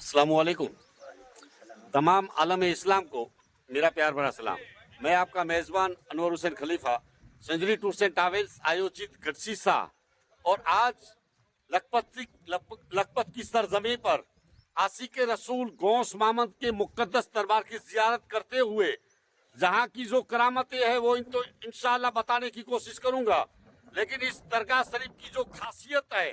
अस्सलामुअलैकुम। तमाम आलम इस्लाम को मेरा प्यार भरा सलाम। मैं आपका मेज़बान अनवर हुसैन खलीफा, सेंचुरी टूर्स एंड ट्रैवल्स आयोजित गढ़सी शाह और आज लखपत की सरजमी पर आशिक रसूल गौस मामद के मुक़द्दस दरबार की ज़ियारत करते हुए जहाँ की जो करामतें हैं वो तो इंशाअल्लाह बताने की कोशिश करूंगा, लेकिन इस दरगाह शरीफ की जो खासियत है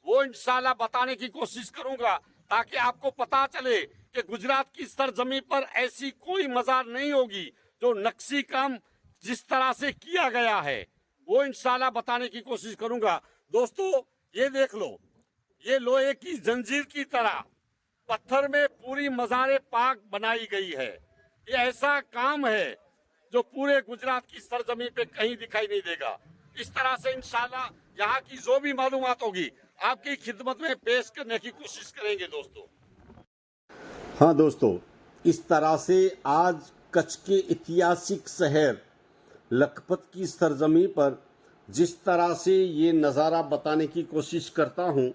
वो इंशाल्लाह बताने की कोशिश करूंगा ताकि आपको पता चले कि गुजरात की सरजमी पर ऐसी कोई मजार नहीं होगी जो नक्शी काम जिस तरह से किया गया है वो इंशाल्लाह बताने की कोशिश करूंगा। दोस्तों, ये देख लो, ये लोहे की जंजीर की तरह पत्थर में पूरी मज़ारे पाक बनाई गई है। ये ऐसा काम है जो पूरे गुजरात की सरजमी पे कहीं दिखाई नहीं देगा। इस तरह से इंशाल्लाह यहाँ की जो भी मालूमात होगी आपकी खिदमत में पेश करने की कोशिश करेंगे दोस्तों। हाँ दोस्तों, इस तरह से आज कच्छ के ऐतिहासिक शहर लखपत की सरजमी पर जिस तरह से ये नज़ारा बताने की कोशिश करता हूँ,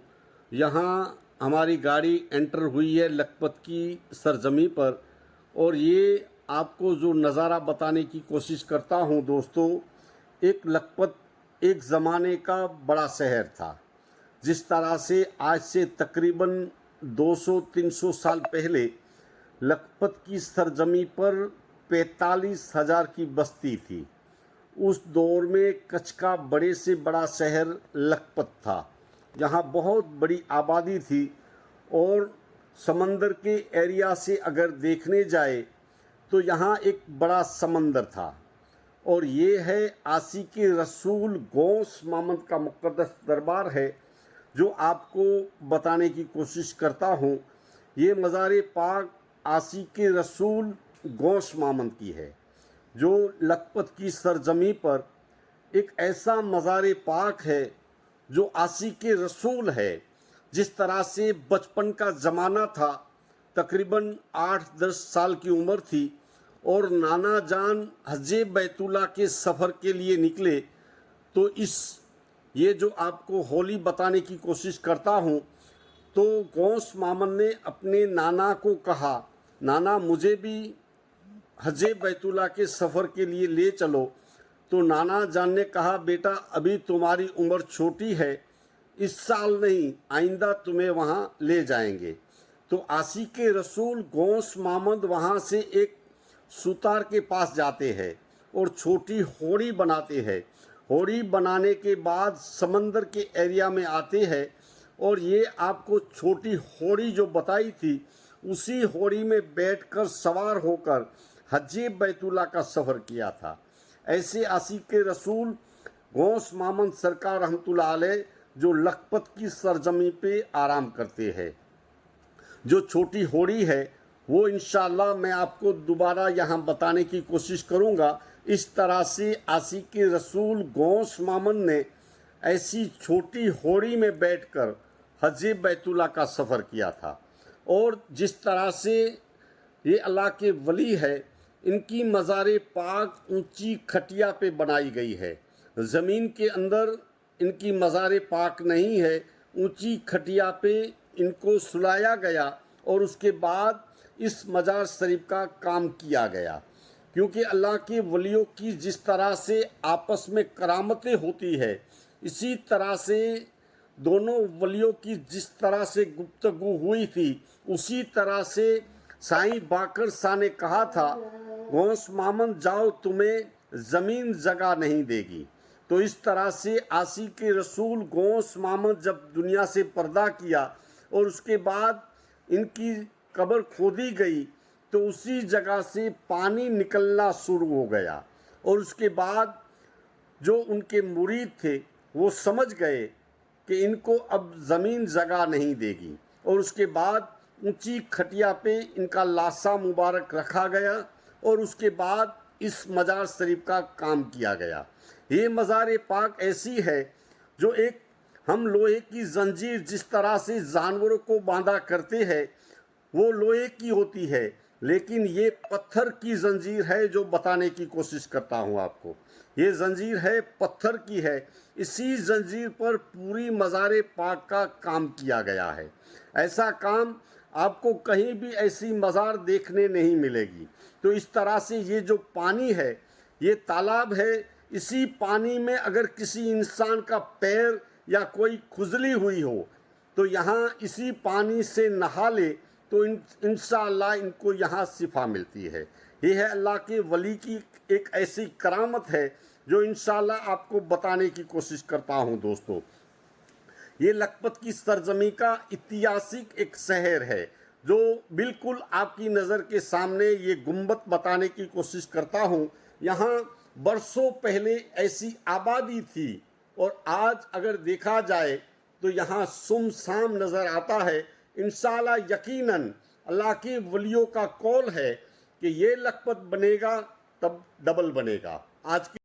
यहाँ हमारी गाड़ी एंटर हुई है लखपत की सरजमी पर और ये आपको जो नज़ारा बताने की कोशिश करता हूँ दोस्तों, एक लखपत एक ज़माने का बड़ा शहर था। जिस तरह से आज से तकरीबन 200-300 साल पहले लखपत की सरजमी पर 45,000 की बस्ती थी। उस दौर में कच्छ का बड़े से बड़ा शहर लखपत था, जहाँ बहुत बड़ी आबादी थी और समंदर के एरिया से अगर देखने जाए तो यहाँ एक बड़ा समंदर था और ये है आशिक रसूल गौस मामद का मुक़द्दस दरबार है जो आपको बताने की कोशिश करता हूँ। ये मज़ार पाक आशिक रसूल गौस मामद की है जो लखपत की सरजमी पर एक ऐसा मज़ार पाक है जो आशिक रसूल है। जिस तरह से बचपन का ज़माना था, तकरीबन 8-10 साल की उम्र थी और नाना जान हजे बैतुल्ला के सफ़र के लिए निकले, तो ये जो आपको होली बताने की कोशिश करता हूँ, तो गौस मामद ने अपने नाना को कहा, नाना मुझे भी हजे बैतुल्ला के सफ़र के लिए ले चलो। तो नाना जान ने कहा, बेटा अभी तुम्हारी उम्र छोटी है, इस साल नहीं आइंदा तुम्हें वहाँ ले जाएंगे। तो आशिक रसूल गौस मामद वहाँ से एक सुतार के पास जाते हैं और छोटी होड़ी बनाते हैं। होड़ी बनाने के बाद समंदर के एरिया में आते हैं और ये आपको छोटी होड़ी जो बताई थी उसी होड़ी में बैठकर सवार होकर हजे बैतुल्ला का सफ़र किया था। ऐसे आशिक रसूल गौस मामद सरकार रहमतुल्लाह अलैह जो लखपत की सरजमी पे आराम करते हैं। जो छोटी होड़ी है वो इंशाअल्लाह मैं आपको दोबारा यहाँ बताने की कोशिश करूँगा। इस तरह से आशिक रसूल गौस मामद ने ऐसी छोटी होड़ी में बैठकर हजे बैतुल्ला का सफ़र किया था। और जिस तरह से ये अल्लाह के वली है, इनकी मज़ार पाक ऊंची खटिया पे बनाई गई है। ज़मीन के अंदर इनकी मज़ार पाक नहीं है, ऊंची खटिया पे इनको सुलाया गया और उसके बाद इस मज़ार शरीफ का काम किया गया। क्योंकि अल्लाह के वलियों की जिस तरह से आपस में करामतें होती है, इसी तरह से दोनों वलियों की जिस तरह से गुफ्तगू हुई थी, उसी तरह से साईं बाकर शाह ने कहा था, गौस मामद जाओ तुम्हें ज़मीन जगह नहीं देगी। तो इस तरह से आशिक रसूल गौस मामद जब दुनिया से पर्दा किया और उसके बाद इनकी कब्र खोदी गई, तो उसी जगह से पानी निकलना शुरू हो गया और उसके बाद जो उनके मुरीद थे वो समझ गए कि इनको अब ज़मीन जगह नहीं देगी और उसके बाद ऊंची खटिया पे इनका लाशा मुबारक रखा गया और उसके बाद इस मज़ार शरीफ का काम किया गया। ये मज़ार पाक ऐसी है जो एक हम लोहे की जंजीर जिस तरह से जानवरों को बांधा करते हैं वो लोहे की होती है, लेकिन ये पत्थर की जंजीर है जो बताने की कोशिश करता हूँ आपको। ये जंजीर है पत्थर की है, इसी जंजीर पर पूरी मज़ार पाक का काम किया गया है। ऐसा काम आपको कहीं भी ऐसी मज़ार देखने नहीं मिलेगी। तो इस तरह से ये जो पानी है, ये तालाब है, इसी पानी में अगर किसी इंसान का पैर या कोई खुजली हुई हो तो यहाँ इसी पानी से नहा ले तो इंशाअल्लाह इनको यहाँ शिफा मिलती है। ये है अल्लाह के वली की एक ऐसी करामत है जो इंशाअल्लाह आपको बताने की कोशिश करता हूँ दोस्तों। ये लखपत की सरजमी का ऐतिहासिक एक शहर है जो बिल्कुल आपकी नज़र के सामने ये गुंबद बताने की कोशिश करता हूँ। यहाँ बरसों पहले ऐसी आबादी थी और आज अगर देखा जाए तो यहाँ सुमसाम नज़र आता है। इंशाअल्लाह यकीनन अल्लाह के वलियों का कौल है कि ये लखपत बनेगा तब डबल बनेगा। आज की